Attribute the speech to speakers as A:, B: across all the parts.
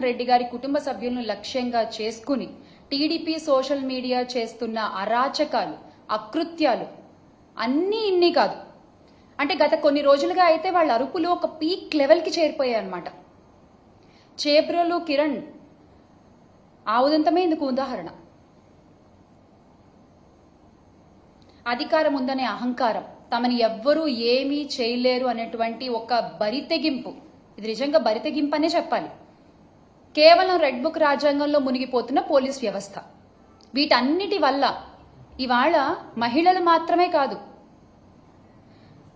A: రెడ్డి గారి కుటుంబ సభ్యులను లక్ష్యంగా చేసుకుని టీడీపీ సోషల్ మీడియా చేస్తున్న అరాచకాలు, అకృత్యాలు అన్నీ ఇన్ని కాదు. అంటే గత కొన్ని రోజులుగా అయితే వాళ్ళ అరుపులు ఒక పీక్ లెవెల్కి చేరిపోయాయి అన్నమాట. చేబ్రోలు కిరణ్ ఆ ఉదంతమే ఇందుకు ఉదాహరణ. అధికారం ఉందనే అహంకారం, తమని ఎవ్వరూ ఏమీ చేయలేరు అనేటువంటి ఒక బరితెగింపు, ఇది నిజంగా బరితెగింపు అనే చెప్పాలి. కేవలం రెడ్ బుక్ రాజ్యాంగంలో మునిగిపోతున్న పోలీస్ వ్యవస్థ, వీటన్నిటి వల్ల ఇవాళ మహిళలు మాత్రమే కాదు,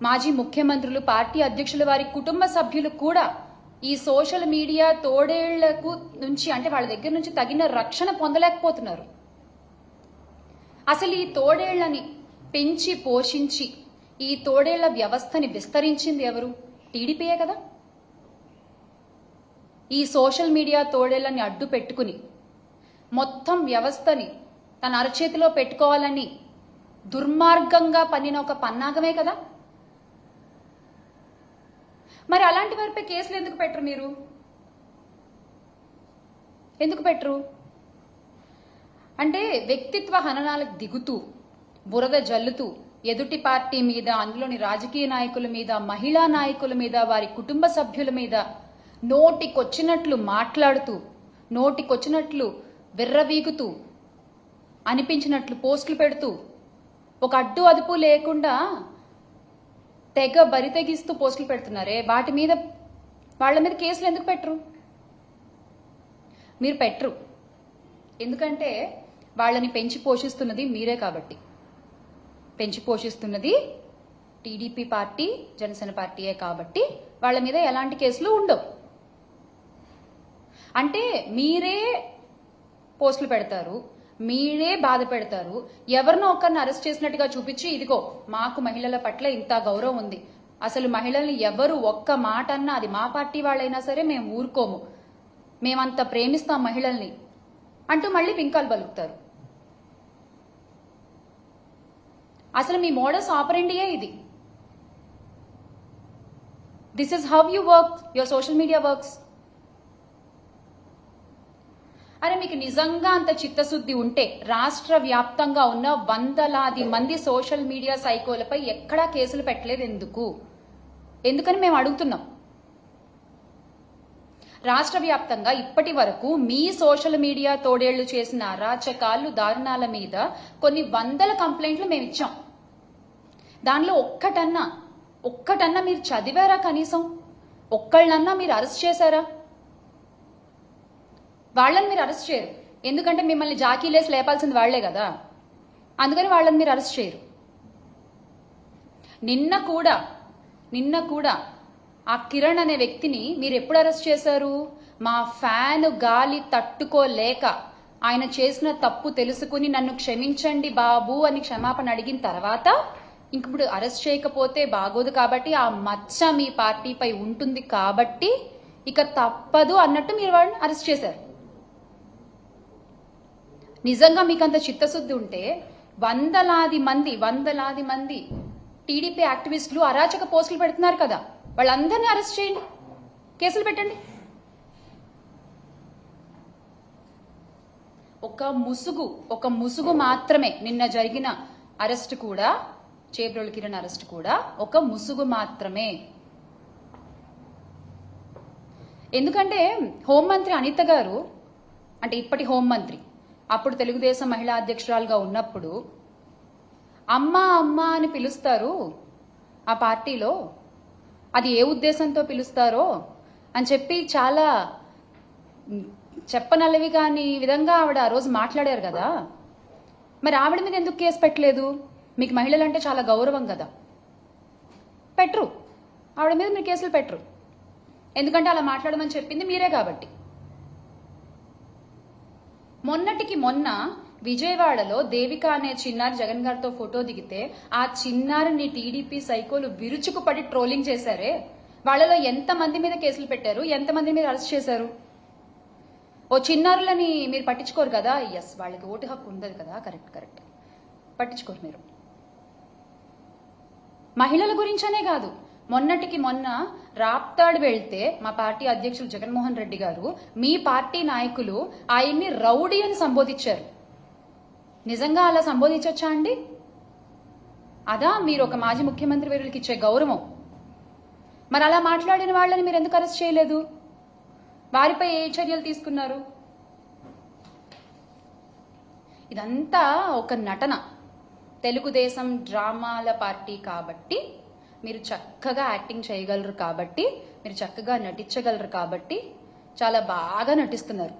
A: మాజీ ముఖ్యమంత్రులు, పార్టీ అధ్యక్షుల వారి కుటుంబ సభ్యులు కూడా ఈ సోషల్ మీడియా తోడేళ్లకు నుంచి, అంటే వాళ్ళ దగ్గర నుంచి తగిన రక్షణ పొందలేకపోతున్నారు. అసలు ఈ తోడేళ్లని పెంచి పోషించి ఈ తోడేళ్ల వ్యవస్థని విస్తరించింది ఎవరు? టీడీపీయే కదా. ఈ సోషల్ మీడియా తోడేళ్లని అడ్డు పెట్టుకుని మొత్తం వ్యవస్థని తన అరచేతిలో పెట్టుకోవాలని దుర్మార్గంగా పన్నిన ఒక పన్నాగమే కదా. మరి అలాంటి వారిపై కేసులు ఎందుకు పెట్టరు? మీరు ఎందుకు పెట్టరు? అంటే వ్యక్తిత్వ హననాలకు దిగుతూ, బురద జల్లుతూ ఎదుటి పార్టీ మీద, అందులోని రాజకీయ నాయకుల మీద, మహిళా నాయకుల మీద, వారి కుటుంబ సభ్యుల మీద నోటికొచ్చినట్లు మాట్లాడుతూ, నోటికొచ్చినట్లు విర్రవీగుతూ, అనిపించినట్లు పోస్టులు పెడుతూ, ఒక అడ్డు అదుపు లేకుండా తెగ బరితెగిస్తూ పోస్టులు పెడుతున్నారే, వాటి మీద, వాళ్ళ మీద కేసులు ఎందుకు పెట్టరు? మీరు పెట్టరు. ఎందుకంటే వాళ్ళని పెంచి పోషిస్తున్నది మీరే కాబట్టి. పెంచి పోషిస్తున్నది టీడీపీ పార్టీ, జనసేన పార్టీయే కాబట్టి వాళ్ళ మీద ఎలాంటి కేసులు ఉండవు. అంటే మీరే పోస్టులు పెడతారు, మీరే బాధ పెడతారు, ఎవరినో ఒకరిని అరెస్ట్ చేసినట్టుగా చూపించి, ఇదిగో మాకు మహిళల పట్ల ఇంత గౌరవం ఉంది, అసలు మహిళల్ని ఎవరు ఒక్క మాట అన్నా, అది మా పార్టీ వాళ్ళైనా సరే మేము ఊరుకోము, మేమంత ప్రేమిస్తాం మహిళల్ని అంటూ మళ్ళీ వింకాలు పలుకుతారు. అసలు మీ మోడస్ ఆపరెండియే ఇది. This is how you work, your social media works. అరే మీకు నిజంగా అంత చిత్తశుద్ధి ఉంటే రాష్ట్ర వ్యాప్తంగా ఉన్న వందలాది మంది సోషల్ మీడియా సైకోలపై ఎక్కడా కేసులు పెట్టలేదు ఎందుకు? ఎందుకని మేము అడుగుతున్నాం. రాష్ట్ర వ్యాప్తంగా ఇప్పటి వరకు మీ సోషల్ మీడియా తోడేళ్లు చేసిన అరాచకాలు, దారుణాల మీద కొన్ని వందల కంప్లైంట్లు మేము ఇచ్చాం. దానిలో ఒక్కటన్నా మీరు చదివారా? కనీసం ఒక్కళ్ళన్నా మీరు అరెస్ట్ చేశారా? వాళ్ళని మీరు అరెస్ట్ చేయరు, ఎందుకంటే మిమ్మల్ని జాకీలేసి లేపాల్సింది వాళ్లే కదా, అందుకని వాళ్ళని మీరు అరెస్ట్ చేయరు. నిన్న కూడా ఆ కిరణ్ అనే వ్యక్తిని మీరు ఎప్పుడు అరెస్ట్ చేశారు? మా ఫ్యాన్ గాలి తట్టుకోలేక ఆయన చేసిన తప్పు తెలుసుకుని నన్ను క్షమించండి బాబు అని క్షమాపణ అడిగిన తర్వాత, ఇంకప్పుడు అరెస్ట్ చేయకపోతే బాగోదు కాబట్టి, ఆ మచ్చ మీ పార్టీపై ఉంటుంది కాబట్టి ఇక తప్పదు అన్నట్టు మీరు వాళ్ళని అరెస్ట్ చేశారు. నిజంగా మీకు అంత చిత్తశుద్ధి ఉంటే వందలాది మంది టీడీపీ యాక్టివిస్టులు అరాచక పోస్టులు పెడుతున్నారు కదా, వాళ్ళందరినీ అరెస్ట్ చేయండి, కేసులు పెట్టండి. ఒక ముసుగు మాత్రమే నిన్న జరిగిన అరెస్ట్ కూడా, చేబ్రోలు కిరణ్ అరెస్ట్ కూడా ఒక ముసుగు మాత్రమే. ఎందుకంటే హోంమంత్రి అనిత గారు, అంటే ఇప్పటి హోంమంత్రి, అప్పుడు తెలుగుదేశం మహిళా అధ్యక్షురాలుగా ఉన్నప్పుడు అమ్మా అమ్మా అని పిలుస్తారు ఆ పార్టీలో, అది ఏ ఉద్దేశంతో పిలుస్తారో అని చెప్పి చాలా చెప్పనలవి కాని విధంగా ఆవిడ ఆ రోజు మాట్లాడారు కదా. మరి ఆవిడ మీద ఎందుకు కేసు పెట్టలేదు? మీకు మహిళలంటే చాలా గౌరవం కదా, పెట్టరు. ఆవిడ మీద మీరు కేసులు పెట్టరు, ఎందుకంటే అలా మాట్లాడమని చెప్పింది మీరే కాబట్టి. మొన్నటికి మొన్న విజయవాడలో దేవిక అనే చిన్నారి జగన్ గారితో ఫోటో దిగితే ఆ చిన్నారిని టీడీపీ సైకోలు విరుచుకుపడి ట్రోలింగ్ చేశారే, వాళ్ళలో ఎంతమంది మీద కేసులు పెట్టారు, ఎంతమంది మీద అరెస్ట్ చేశారు? ఓ చిన్నారులని మీరు పట్టించుకోరు కదా. ఎస్, వాళ్ళకి ఓటు హక్కు ఉండదు కదా, కరెక్ట్, పట్టించుకోరు మీరు. మహిళల గురించనే కాదు, మొన్నటికి మొన్న రాప్తాడు వెళ్తే మా పార్టీ అధ్యక్షులు జగన్మోహన్ రెడ్డి గారు మీ పార్టీ నాయకులు ఆయన్ని రౌడీ అని సంబోధించారు. నిజంగా అలా సంబోధించొచ్చా అండి? అదా మీరు ఒక మాజీ ముఖ్యమంత్రి వర్యులకి ఇచ్చే గౌరవం? మరి అలా మాట్లాడిన వాళ్ళని మీరు ఎందుకు అరెస్ట్ చేయలేదు? వారిపై ఏ చర్యలు తీసుకున్నారు? ఇదంతా ఒక నటన. తెలుగుదేశం డ్రామాల పార్టీ కాబట్టి మీరు చక్కగా యాక్టింగ్ చేయగలరు, కాబట్టి మీరు చక్కగా నటించగలరు, కాబట్టి చాలా బాగా నటిస్తున్నారు.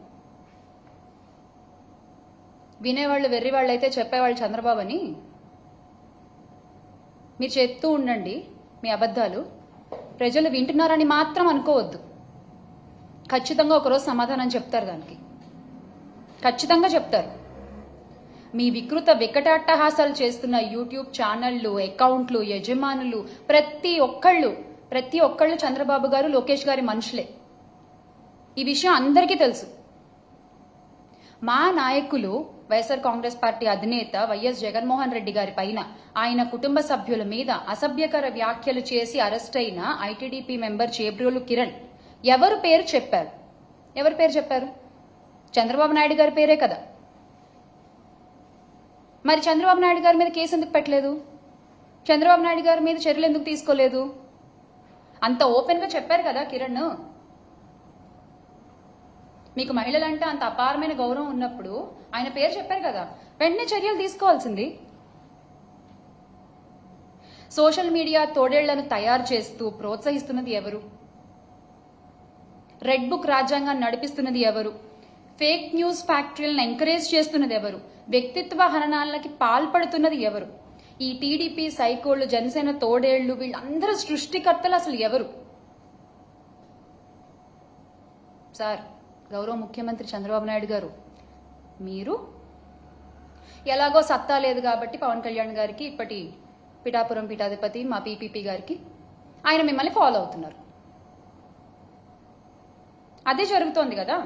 A: వినేవాళ్ళు వెర్రివాళ్ళు అయితే చెప్పేవాళ్ళు చంద్రబాబు అని. మీరు చెప్తూ ఉండండి మీ అబద్ధాలు. ప్రజలు వింటున్నారని మాత్రం అనుకోవద్దు. ఖచ్చితంగా ఒకరోజు సమాధానం చెప్తారు, దానికి ఖచ్చితంగా చెప్తారు. మీ వికృత వికటాట్టహాసాలు చేస్తున్న యూట్యూబ్ ఛానళ్లు, అకౌంట్లు, యజమానులు ప్రతి ఒక్కళ్ళు చంద్రబాబు గారు, లోకేష్ గారి మనుషులే. ఈ విషయం అందరికీ తెలుసు. మా నాయకులు వైఎస్ఆర్ కాంగ్రెస్ పార్టీ అధినేత వైఎస్ జగన్మోహన్ రెడ్డి గారి పైన, ఆయన కుటుంబ సభ్యుల మీద అసభ్యకర వ్యాఖ్యలు చేసి అరెస్ట్ అయిన ఐటీడీపీ మెంబర్ చేబ్రోలు కిరణ్ ఎవరు పేరు చెప్పారు? చంద్రబాబు నాయుడు గారి పేరే కదా. మరి చంద్రబాబు నాయుడు గారి మీద కేసు ఎందుకు పెట్టలేదు? చంద్రబాబు నాయుడు గారి మీద చర్యలు ఎందుకు తీసుకోలేదు? అంత ఓపెన్ గా చెప్పారు కదా కిరణ్. మీకు మహిళలంటే అంత అపారమైన గౌరవం ఉన్నప్పుడు ఆయన పేరు చెప్పారు కదా, వెంటనే చర్యలు తీసుకోవాల్సింది. సోషల్ మీడియా తోడేళ్లను తయారు చేస్తూ ప్రోత్సహిస్తున్నది ఎవరు? రెడ్ బుక్ రాజ్యాంగాన్ని నడిపిస్తున్నది ఎవరు? ఫేక్ న్యూస్ ఫ్యాక్టరీలను ఎంకరేజ్ చేస్తున్నది ఎవరు? వ్యక్తిత్వ హననాలకి పాల్పడుతున్నది ఎవరు? ఈ టీడీపీ సైకోళ్లు, జనసేన తోడేళ్లు, వీళ్ళందరూ సృష్టికర్తలు అసలు ఎవరు? సార్, గౌరవ ముఖ్యమంత్రి చంద్రబాబు నాయుడు గారు, మీరు ఎలాగో సత్తా లేదు కాబట్టి పవన్ కళ్యాణ్ గారికి, ఇప్పటి పిఠాపురం పీఠాధిపతి మా పీపీపీ గారికి, ఆయన మిమ్మల్ని ఫాలో అవుతున్నారు. అదే జరుగుతోంది కదా.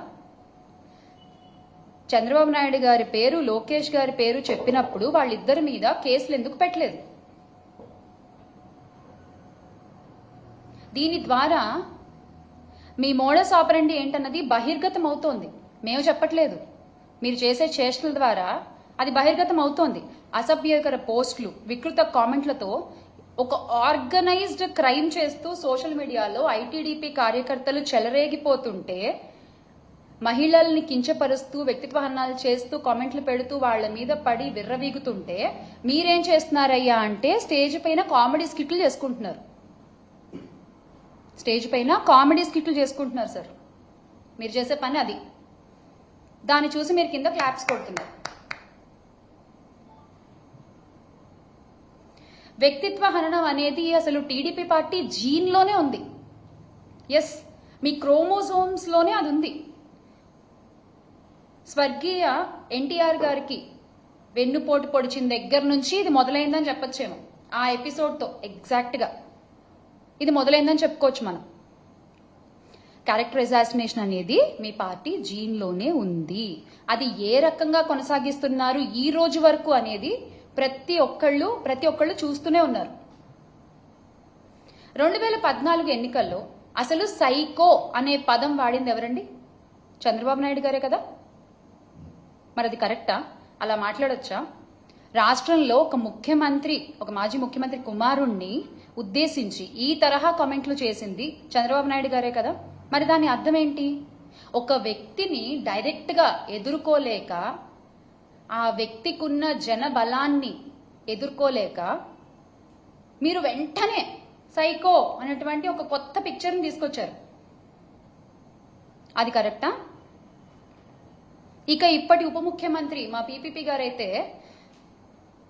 A: చంద్రబాబు నాయుడు గారి పేరు, లోకేష్ గారి పేరు చెప్పినప్పుడు వాళ్ళిద్దరి మీద కేసులు ఎందుకు పెట్టలేదు? దీని ద్వారా మీ మోడస్ ఆపరండి ఏంటన్నది బహిర్గతం అవుతోంది. మేము చెప్పట్లేదు, మీరు చేసే చేష్టల ద్వారా అది బహిర్గతం అవుతోంది. అసభ్యకర పోస్టులు, వికృత కామెంట్లతో ఒక ఆర్గనైజ్డ్ క్రైమ్ చేస్తూ సోషల్ మీడియాలో ఐటీడీపీ కార్యకర్తలు చెలరేగిపోతుంటే, మహిళల్ని కించపరుస్తూ వ్యక్తిత్వ హననాలు చేస్తూ కామెంట్లు పెడుతూ వాళ్ళ మీద పడి విర్రవీగుతుంటే మీరేం చేస్తున్నారయ్యా అంటే స్టేజ్ పైన కామెడీ స్కిట్లు చేసుకుంటున్నారు. సార్, మీరు చేసే పని అది. దాన్ని చూసి మీరు కింద క్లాప్స్ కొడుతున్నారు. వ్యక్తిత్వ హననం అనేది అసలు టీడీపీ పార్టీ జీన్లోనే ఉంది. ఎస్, మీ క్రోమోజోమ్స్ లోనే అది ఉంది. స్వర్గీయ ఎన్టీఆర్ గారికి వెన్నుపోటు పొడిచిన దగ్గర నుంచి ఇది మొదలైందని చెప్పొచ్చేమో. ఆ ఎపిసోడ్తో ఎగ్జాక్ట్గా ఇది మొదలైందని చెప్పుకోవచ్చు మనం. క్యారెక్టర్ అసాసినేషన్ అనేది మీ పార్టీ జీన్లోనే ఉంది. అది ఏ రకంగా కొనసాగిస్తున్నారు ఈ రోజు వరకు అనేది ప్రతి ఒక్కళ్ళు చూస్తూనే ఉన్నారు. 2014 ఎన్నికల్లో అసలు సైకో అనే పదం వాడింది ఎవరండి? చంద్రబాబు నాయుడు గారే కదా. మరి అది కరెక్టా? అలా మాట్లాడొచ్చా? రాష్ట్రంలో ఒక మాజీ ముఖ్యమంత్రి కుమారుణ్ణి ఉద్దేశించి ఈ తరహా కామెంట్లు చేసింది చంద్రబాబు నాయుడు గారే కదా. మరి దాని అర్థం ఏంటి? ఒక వ్యక్తిని డైరెక్ట్ గా ఎదుర్కోలేక, ఆ వ్యక్తికున్న జన బలాన్ని ఎదుర్కోలేక మీరు వెంటనే సైకో అనేటువంటి ఒక కొత్త పిక్చర్ని తీసుకొచ్చారు. అది కరెక్టా? ఇక ఇప్పటి ఉప ముఖ్యమంత్రి మా పీపీపీ గారైతే,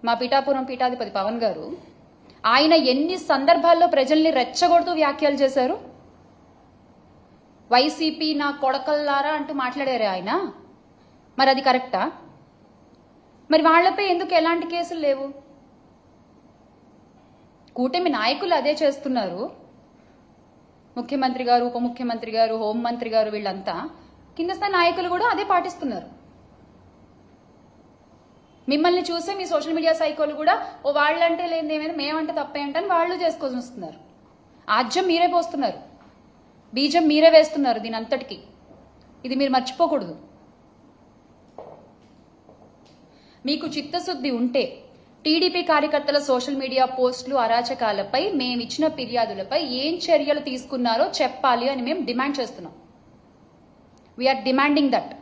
A: మా పిఠాపురం పీఠాధిపతి పవన్ గారు, ఆయన ఎన్ని సందర్భాల్లో ప్రజల్ని రెచ్చగొడుతూ వ్యాఖ్యలు చేశారు. వైసీపీ నా కొడకల్లారా అంటూ మాట్లాడారే ఆయన. మరి అది కరెక్టా? మరి వాళ్లపై ఎందుకు ఎలాంటి కేసులు లేవు? కూటమి నాయకులు అదే చేస్తున్నారు. ముఖ్యమంత్రి గారు, ఉప ముఖ్యమంత్రి గారు, హోంమంత్రి గారు, వీళ్ళంతా కింద స్థాయి నాయకులు కూడా అదే పాటిస్తున్నారు. మిమ్మల్ని చూసే మీ సోషల్ మీడియా సైకోలు కూడా వాళ్ళంటే లేనిదేమైనా మేమంటే తప్పేంటని వాళ్ళు చేసుకొని వస్తున్నారు. ఆజ్యం మీరే పోస్తున్నారు, బీజం మీరే వేస్తున్నారు దీని అంతటికి. ఇది మీరు మర్చిపోకూడదు. మీకు చిత్తశుద్ధి ఉంటే టీడీపీ కార్యకర్తల సోషల్ మీడియా పోస్టులు, అరాచకాలపై మేమిచ్చిన ఫిర్యాదులపై ఏం చర్యలు తీసుకున్నారో చెప్పాలి అని మేము డిమాండ్ చేస్తున్నాం. We're demanding that.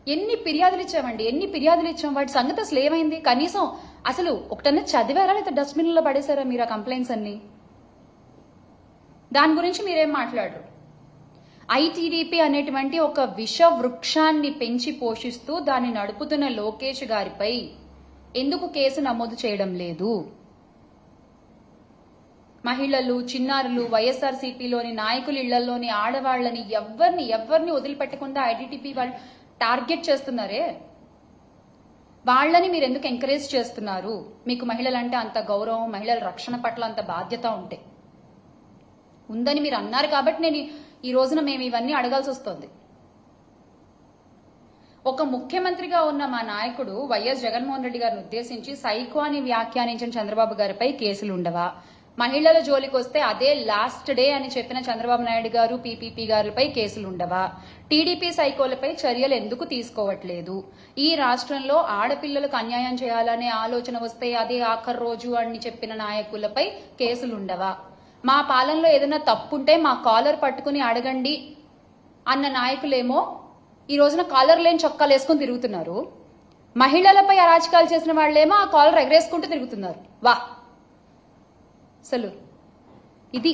A: ఎన్ని ఫిర్యాదులు ఇచ్చామండి, ఎన్ని ఫిర్యాదులు ఇచ్చాం, వాటి సంగతి అసలు ఏమైంది? కనీసం అసలు ఒకటన్నా చదివారా లేదా డస్ట్బిన్లో పడేశారా మీరు ఆ కంప్లైంట్స్ అన్ని? దాని గురించి మీరేం మాట్లాడరు. ఐటీడీపీ అనేటువంటి ఒక విష వృక్షాన్ని పెంచి పోషిస్తూ దాన్ని నడుపుతున్న లోకేష్ గారిపై ఎందుకు కేసు నమోదు చేయడం లేదు? మహిళలు, చిన్నారులు, వైఎస్ఆర్సీపీలోని నాయకుల ఇళ్లలోని ఆడవాళ్లని ఎవరిని వదిలిపెట్టకుండా ఐటీడీపీ వాళ్ళు టార్గెట్ చేస్తున్నారే, వాళ్ళని మీరు ఎందుకు ఎంకరేజ్ చేస్తున్నారు? మీకు మహిళలంటే అంత గౌరవం, మహిళల రక్షణ పట్ల అంత బాధ్యత ఉందని మీరు అన్నారు కాబట్టి నేను ఈ రోజున మేము ఇవన్నీ అడగాల్సి వస్తుంది. ఒక ముఖ్యమంత్రిగా ఉన్న మా నాయకుడు వైఎస్ జగన్మోహన్ రెడ్డి గారిని ఉద్దేశించి సైకో అని వ్యాఖ్యానించిన చంద్రబాబు గారిపై కేసులు ఉండవా? మహిళల జోలికి వస్తే అదే లాస్ట్ డే అని చెప్పిన చంద్రబాబు నాయుడు గారు, పీపీపీ గారిపై కేసులు ఉండవా? టీడీపీ సైకోలపై చర్యలు ఎందుకు తీసుకోవట్లేదు? ఈ రాష్ట్రంలో ఆడపిల్లలకు అన్యాయం చేయాలనే ఆలోచన వస్తే అదే ఆఖరి రోజు అని చెప్పిన నాయకులపై కేసులు ఉండవా? మా పాలనలో ఏదైనా తప్పుంటే మా కాలర్ పట్టుకుని అడగండి అన్న నాయకులేమో ఈ రోజున కాలర్ లేని చొక్కాలు వేసుకుని తిరుగుతున్నారు. మహిళలపై అరాచకాలు చేసిన వాళ్ళేమో ఆ కాలర్ ఎగరేసుకుంటూ తిరుగుతున్నారు. వా, అసలు ఇది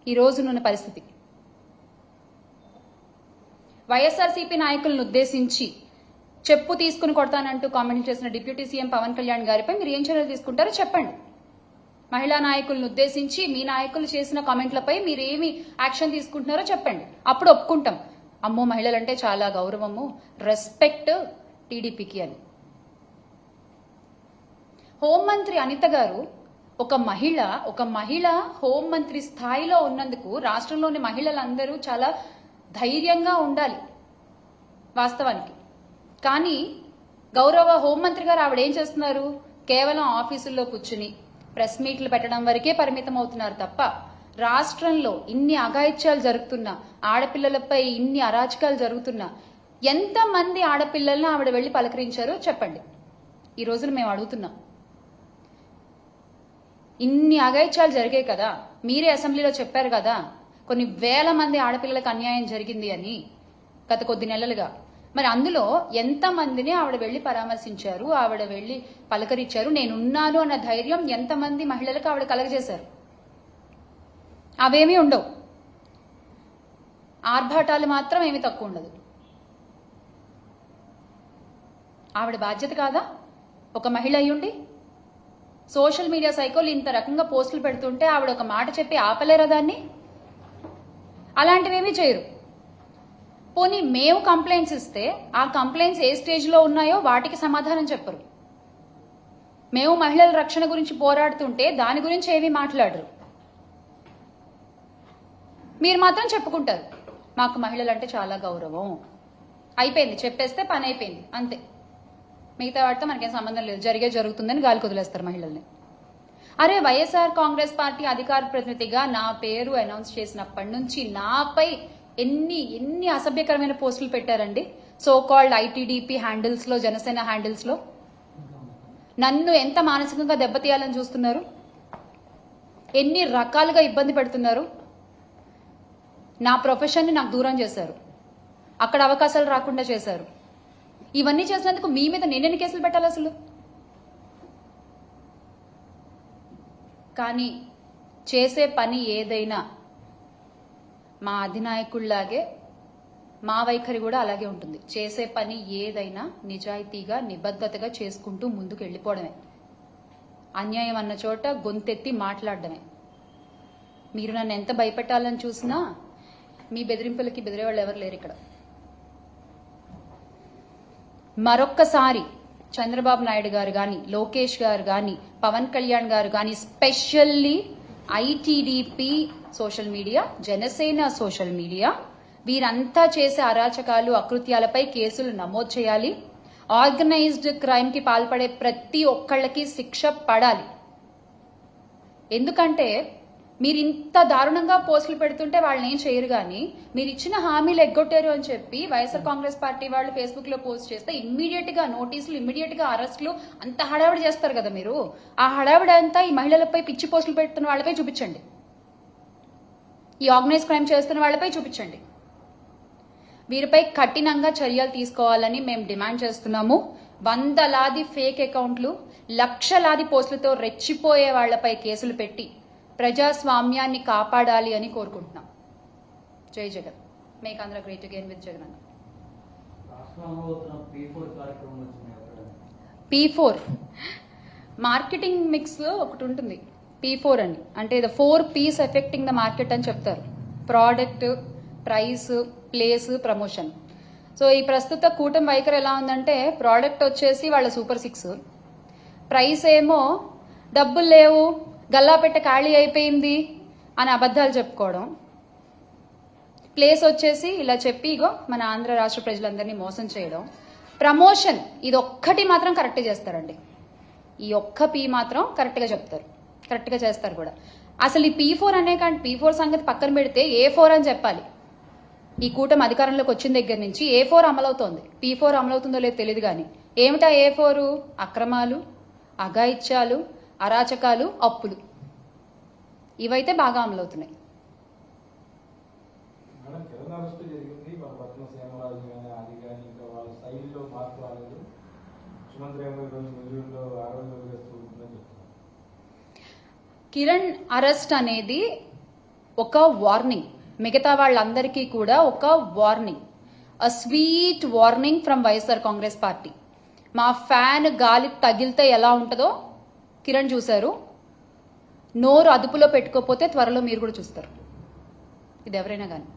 A: ఈ రోజునున్న పరిస్థితి. వైఎస్ఆర్సీపీ నాయకులను ఉద్దేశించి చెప్పు తీసుకుని కొడతానంటూ కామెంట్ చేసిన డిప్యూటీ సీఎం పవన్ కళ్యాణ్ గారిపై మీరు ఏం చర్యలు తీసుకుంటారో చెప్పండి. మహిళా నాయకులను ఉద్దేశించి మీ నాయకులు చేసిన కామెంట్లపై మీరు ఏమి యాక్షన్ తీసుకుంటున్నారో చెప్పండి. అప్పుడు ఒప్పుకుంటాం, అమ్మో మహిళలంటే చాలా గౌరవము, రెస్పెక్ట్ టీడీపీకి అని. హోంమంత్రి అనిత గారు ఒక మహిళ హోంమంత్రి స్థాయిలో ఉన్నందుకు రాష్ట్రంలోని మహిళలందరూ చాలా ధైర్యంగా ఉండాలి వాస్తవానికి. కానీ గౌరవ హోంమంత్రి గారు ఆవిడ ఏం చేస్తున్నారు? కేవలం ఆఫీసుల్లో కూర్చుని ప్రెస్ మీట్లు పెట్టడం వరకే పరిమితం అవుతున్నారు తప్ప రాష్ట్రంలో ఇన్ని అఘాయిత్యాలు జరుగుతున్నా, ఆడపిల్లలపై ఇన్ని అరాచకాలు జరుగుతున్నా ఎంతమంది ఆడపిల్లలను ఆవిడ వెళ్లి పలకరించారో చెప్పండి. ఈ రోజున మేము అడుగుతున్నాం. ఇన్ని అఘాయిత్యాలు జరిగాయి కదా, మీరే అసెంబ్లీలో చెప్పారు కదా కొన్ని వేల మంది ఆడపిల్లలకు అన్యాయం జరిగింది అని గత కొద్ది నెలలుగా. మరి అందులో ఎంతమందిని ఆవిడ వెళ్లి పరామర్శించారు, ఆవిడ వెళ్లి పలకరించారు, నేనున్నాను అన్న ధైర్యం ఎంతమంది మహిళలకు ఆవిడ కలగజేశారు? అవేమీ ఉండవు. ఆర్భాటాలు మాత్రం ఏమీ తక్కువ ఉండదు. ఆవిడ బాధ్యత కాదా ఒక మహిళ అయ్యుండి? సోషల్ మీడియా సైకోలు ఇంత రకంగా పోస్టులు పెడుతుంటే ఆవిడ ఒక మాట చెప్పి ఆపలేరా దాన్ని? అలాంటివేమీ చేయరు. పోనీ మేము కంప్లైంట్స్ ఇస్తే ఆ కంప్లైంట్స్ ఏ స్టేజ్లో ఉన్నాయో వాటికి సమాధానం చెప్పరు. మేము మహిళల రక్షణ గురించి పోరాడుతుంటే దాని గురించి ఏమీ మాట్లాడరు. మీరు మాత్రం చెప్పుకుంటారు మాకు మహిళలంటే చాలా గౌరవం, అయిపోయింది, చెప్పేస్తే పని అయిపోయింది అంతే, మిగతా వాటితో మనకేం సంబంధం లేదు, జరుగుతుందని గాలి కుదిలేస్తారు మహిళల్ని. అరే వైఎస్ఆర్ కాంగ్రెస్ పార్టీ అధికార ప్రతినిధిగా నా పేరు అనౌన్స్ చేసినప్పటి నుంచి నాపై ఎన్ని అసభ్యకరమైన పోస్టులు పెట్టారండి సో కాల్డ్ ఐటీడీపీ హ్యాండిల్స్ లో, జనసేన హ్యాండిల్స్ లో. నన్ను ఎంత మానసికంగా దెబ్బతీయాలని చూస్తున్నారు, ఎన్ని రకాలుగా ఇబ్బంది పెడుతున్నారు. నా ప్రొఫెషన్ని నాకు దూరం చేశారు, అక్కడ అవకాశాలు రాకుండా చేశారు. ఇవన్నీ చేసినందుకు మీ మీద నేనెన్ని కేసులు పెట్టాలి అసలు? కానీ చేసే పని ఏదైనా మా అధినాయకుల్లాగే మా వైఖరి కూడా అలాగే ఉంటుంది. చేసే పని ఏదైనా నిజాయితీగా, నిబద్ధతగా చేసుకుంటూ ముందుకు వెళ్ళిపోవడమే. అన్యాయం అన్న చోట గొంతెత్తి మాట్లాడడమే. మీరు నన్ను ఎంత భయపెట్టాలని చూసినా మీ బెదిరింపులకి బెదిరేవాళ్ళు ఎవరు లేరు ఇక్కడ. మరొక్కసారి చంద్రబాబు నాయుడు గారు కానీ, లోకేష్ గారు కానీ, పవన్ కళ్యాణ్ గారు కానీ, specially ITDP social media, Janasena social media, వీరంతా చేసే అరాచకాలు, అకృత్యాలపై కేసులు నమోదు చేయాలి. ఆర్గనైజ్డ్ క్రైమ్ కి పాల్పడే ప్రతి ఒక్కళ్ళకి శిక్ష పడాలి. ఎందుకంటే మీరు ఇంత దారుణంగా పోస్టులు పెడుతుంటే వాళ్ళని ఏం చేయరు కానీ మీరు ఇచ్చిన హామీలు ఎగ్గొట్టారు అని చెప్పి వైఎస్ఆర్ కాంగ్రెస్ పార్టీ వాళ్ళు ఫేస్బుక్ లో పోస్ట్ చేస్తే ఇమ్మీడియట్ గా నోటీసులు, ఇమ్మీడియట్ గా అరెస్టులు, అంత హడావిడి చేస్తారు కదా మీరు. ఆ హడావిడి అంతా ఈ మహిళలపై పిచ్చి పోస్టులు పెడుతున్న వాళ్ళపై చూపించండి, ఈ ఆర్గనైజ్ క్రైమ్ చేస్తున్న వాళ్ళపై చూపించండి. వీరిపై కఠినంగా చర్యలు తీసుకోవాలని మేము డిమాండ్ చేస్తున్నాము. వందలాది ఫేక్ అకౌంట్లు, లక్షలాది పోస్టులతో రెచ్చిపోయే వాళ్లపై కేసులు పెట్టి ప్రజాస్వామ్యాన్ని కాపాడాలి అని కోరుకుంటున్నాం. జై Jagan. Make Andhra great again with Jagan. P4 marketing mix ఒకటి ఉంటుంది, P4 అని. అంటే the 4 P's affecting the market అని చెప్తారు. Product, price, place, promotion. So ఈ ప్రస్తుత కూటమి వైఖరి ఎలా ఉందంటే, ప్రోడక్ట్ వచ్చేసి వాళ్ళ సూపర్ 6, ప్రైస్ ఏమో డబ్బులు లేవు, గల్లాపెట్ట ఖాళీ అయిపోయింది అని అబద్ధాలు చెప్పుకోవడం, ప్లేస్ వచ్చేసి ఇలా చెప్పి ఇగో మన ఆంధ్ర రాష్ట్ర ప్రజలందరినీ మోసం చేయడం, ప్రమోషన్ ఇది ఒక్కటి మాత్రం కరెక్ట్ చేస్తారండి. ఈ ఒక్క P మాత్రం కరెక్ట్గా చెప్తారు, కరెక్ట్గా చేస్తారు కూడా. అసలు ఈ P4 అనే కానీ P4 సంగతి పక్కన పెడితే A4 అని చెప్పాలి. ఈ కూటమి అధికారంలోకి వచ్చిన దగ్గర నుంచి A4 అమలవుతోంది. P4 అమలవుతుందో లేదో తెలియదు కానీ ఏమిటా A4? అక్రమాలు, అఘాయిత్యాలు, అరాచకాలు, అప్పులు, ఇవైతే బాగా అమలవుతున్నాయి. కిరణ్ అరెస్ట్ అనేది ఒక వార్నింగ్, మిగతా వాళ్ళందరికీ కూడా ఒక warning, a sweet warning from YSR Congress party. మా ఫ్యాన్ గాలి తగిలితే ఎలా ఉంటుందో కిరణ్ చూశారు. నోరు అదుపులో పెట్టుకోకపోతే త్వరలో మీరు కూడా చూస్తారు, ఇది ఎవరైనా కానీ.